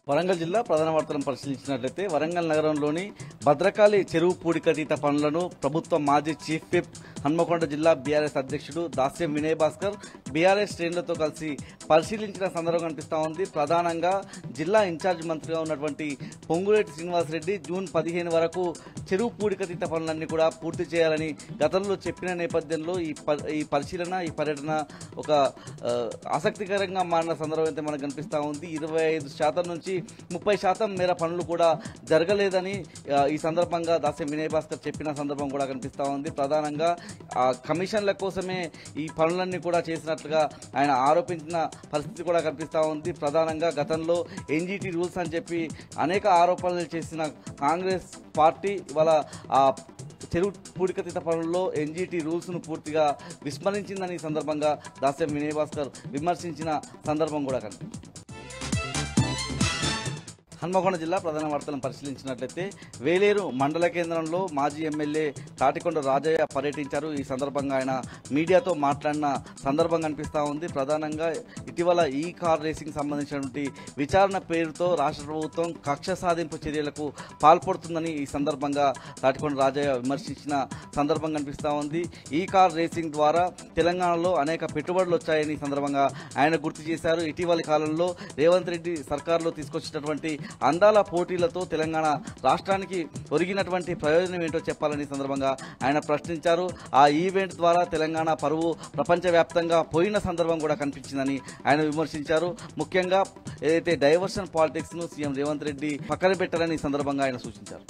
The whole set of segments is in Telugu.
వరంగల్ జిల్లా ప్రధాన వార్తలను పరిశీలించినట్లయితే వరంగల్ నగరంలోని భద్రకాళి చెరువు పూడికతీత పనులను ప్రభుత్వ మాజీ చీఫ్ విప్ హన్మకొండ జిల్లా బీఆర్ఎస్ అధ్యక్షుడు దాస్యం వినయ్ భాస్కర్ బీఆర్ఎస్ శ్రేణులతో కలిసి పరిశీలించిన సందర్భం కనిపిస్తూ ఉంది. ప్రధానంగా జిల్లా ఇన్ఛార్జ్ మంత్రిగా ఉన్నటువంటి పొంగులేటి శ్రీనివాసరెడ్డి జూన్ 15 వరకు చెరువు పూడికతీత పనులన్నీ కూడా పూర్తి చేయాలని గతంలో చెప్పిన నేపథ్యంలో ఈ పరిశీలన ఈ పర్యటన ఒక ఆసక్తికరంగా మారిన సందర్భం అయితే మనకు కనిపిస్తూ ఉంది. 25% నుంచి 30% మేర పనులు కూడా జరగలేదని ఈ సందర్భంగా దాస్యం వినయ్ భాస్కర్ చెప్పిన సందర్భం కూడా కనిపిస్తూ ఉంది. ప్రధానంగా కమిషన్ల కోసమే ఈ పనులన్నీ కూడా చేసినట్లుగా ఆయన ఆరోపించిన పరిస్థితి కూడా కనిపిస్తూ ఉంది. ప్రధానంగా గతంలో ఎన్జీటీ రూల్స్ అని చెప్పి అనేక ఆరోపణలు చేసిన కాంగ్రెస్ పార్టీ ఇవాళ చెరువు పూడికతీత పనుల్లో ఎన్జీటీ రూల్స్ను పూర్తిగా విస్మరించిందని ఈ సందర్భంగా దాస్యం వినయ్ భాస్కర్ విమర్శించిన సందర్భం కూడా కనిపిస్తుంది. హన్మకొండ జిల్లా ప్రధాన వార్తలను పరిశీలించినట్లయితే వేలేరు మండల కేంద్రంలో మాజీ ఎమ్మెల్యే తాటికొండ రాజయ్య పర్యటించారు. ఈ సందర్భంగా ఆయన మీడియాతో మాట్లాడిన సందర్భం కనిపిస్తూ ఉంది. ప్రధానంగా ఇటీవల ఈ కార్ రేసింగ్ సంబంధించినటువంటి విచారణ పేరుతో రాష్ట్ర ప్రభుత్వం కక్ష సాధింపు చర్యలకు పాల్పడుతుందని ఈ సందర్భంగా తాటికొండ రాజయ్య విమర్శించిన సందర్భం కనిపిస్తూ ఉంది. ఈ కార్ రేసింగ్ ద్వారా తెలంగాణలో అనేక పెట్టుబడులు వచ్చాయని ఈ సందర్భంగా ఆయన గుర్తు చేశారు. ఇటీవలి కాలంలో రేవంత్ రెడ్డి సర్కారులో తీసుకొచ్చినటువంటి అందాల పోటీలతో తెలంగాణ రాష్ట్రానికి ఒరిగినటువంటి ప్రయోజనం ఏంటో చెప్పాలని సందర్భంగా ఆయన ప్రశ్నించారు. ఆ ఈవెంట్ ద్వారా తెలంగాణ పరువు ప్రపంచవ్యాప్తంగా పోయిన సందర్భం కూడా కనిపించిందని ఆయన విమర్శించారు. ముఖ్యంగా ఏదైతే డైవర్షన్ పాలిటిక్స్ ను సీఎం రేవంత్ రెడ్డి పక్కన పెట్టాలని ఈ సందర్భంగా ఆయన సూచించారు.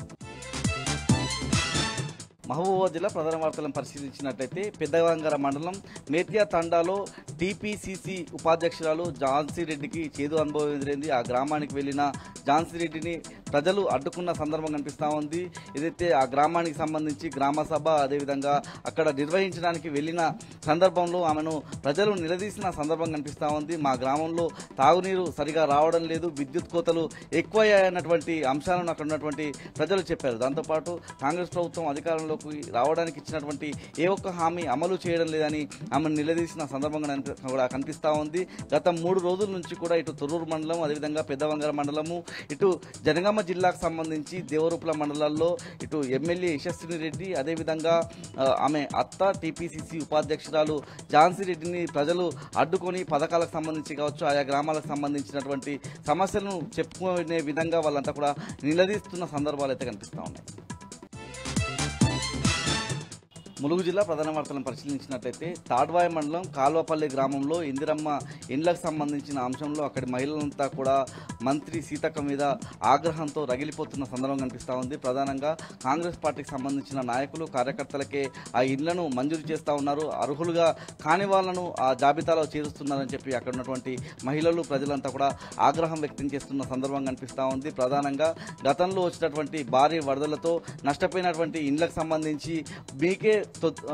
మహబూబాబాద్ జిల్లా ప్రధాన వార్తలను పరిశీలించినట్లయితే పెద్దవంగర మండలం మేత్యా తండాలో టీపీసీసీ ఉపాధ్యక్షురాలు ఝాన్సీ రెడ్డికి చేదు అనుభవం ఎదురైంది. ఆ గ్రామానికి వెళ్లిన ఝాన్సీ రెడ్డిని ప్రజలు అడ్డుకున్న సందర్భం కనిపిస్తూ ఉంది. ఏదైతే ఆ గ్రామానికి సంబంధించి గ్రామ సభ అదేవిధంగా అక్కడ నిర్వహించడానికి వెళ్లిన సందర్భంలో ఆమెను ప్రజలు నిలదీసిన సందర్భం కనిపిస్తూ ఉంది. మా గ్రామంలో తాగునీరు సరిగా రావడం లేదు, విద్యుత్ కోతలు ఎక్కువయ్యాయన్నటువంటి అంశాలను అక్కడ ఉన్నటువంటి ప్రజలు చెప్పారు. దాంతోపాటు కాంగ్రెస్ ప్రభుత్వం అధికారంలో రావడానికి ఇచ్చినటువంటి ఏ ఒక్క హామీ అమలు చేయడం లేదని ఆమెను నిలదీసిన సందర్భంగా కూడా కనిపిస్తూ ఉంది. గత 3 రోజుల నుంచి కూడా ఇటు తొర్రూరు మండలం అదేవిధంగా పెద్దవంగర మండలము ఇటు జనగామ జిల్లాకు సంబంధించి దేవరూపల మండలాల్లో ఇటు ఎమ్మెల్యే యశస్విని రెడ్డి అదేవిధంగా ఆమె అత్త టీపీసీసీ ఉపాధ్యక్షురాలు ఝాన్సీ రెడ్డిని ప్రజలు అడ్డుకొని పథకాలకు సంబంధించి కావచ్చు ఆయా గ్రామాలకు సంబంధించినటువంటి సమస్యలను చెప్పుకునే విధంగా వాళ్ళంతా కూడా నిలదీస్తున్న సందర్భాలు అయితే కనిపిస్తూ ఉన్నాయి. ములుగు జిల్లా ప్రధాన వార్తలను పరిశీలించినట్లయితే తాడ్వాయి మండలం కాల్వపల్లి గ్రామంలో ఇందిరమ్మ ఇండ్లకు సంబంధించిన అంశంలో అక్కడి మహిళలంతా కూడా మంత్రి సీతక్క మీద ఆగ్రహంతో రగిలిపోతున్న సందర్భం కనిపిస్తూ ఉంది. ప్రధానంగా కాంగ్రెస్ పార్టీకి సంబంధించిన నాయకులు కార్యకర్తలకే ఆ ఇండ్లను మంజూరు చేస్తూ ఉన్నారు, అర్హులుగా కాని వాళ్లను ఆ జాబితాలో చేరుస్తున్నారని చెప్పి అక్కడ ఉన్నటువంటి మహిళలు ప్రజలంతా కూడా ఆగ్రహం వ్యక్తం చేస్తున్న సందర్భం కనిపిస్తూ ఉంది. ప్రధానంగా గతంలో వచ్చినటువంటి భారీ వరదలతో నష్టపోయినటువంటి ఇండ్లకు సంబంధించి మీకే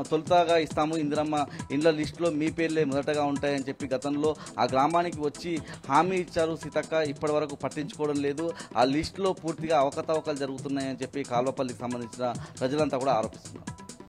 తొలుతగా ఇస్తాము, ఇందిరమ్మ ఇండ్ల లిస్టులో మీ పేర్లే మొదటగా ఉంటాయని చెప్పి గతంలో ఆ గ్రామానికి వచ్చి హామీ ఇచ్చారు సీతక్క. ఇప్పటి వరకు పట్టించుకోవడం లేదు, ఆ లిస్టులో పూర్తిగా అవకతవకలు జరుగుతున్నాయని చెప్పి కాల్వపల్లికి సంబంధించిన ప్రజలంతా కూడా ఆరోపిస్తున్నారు.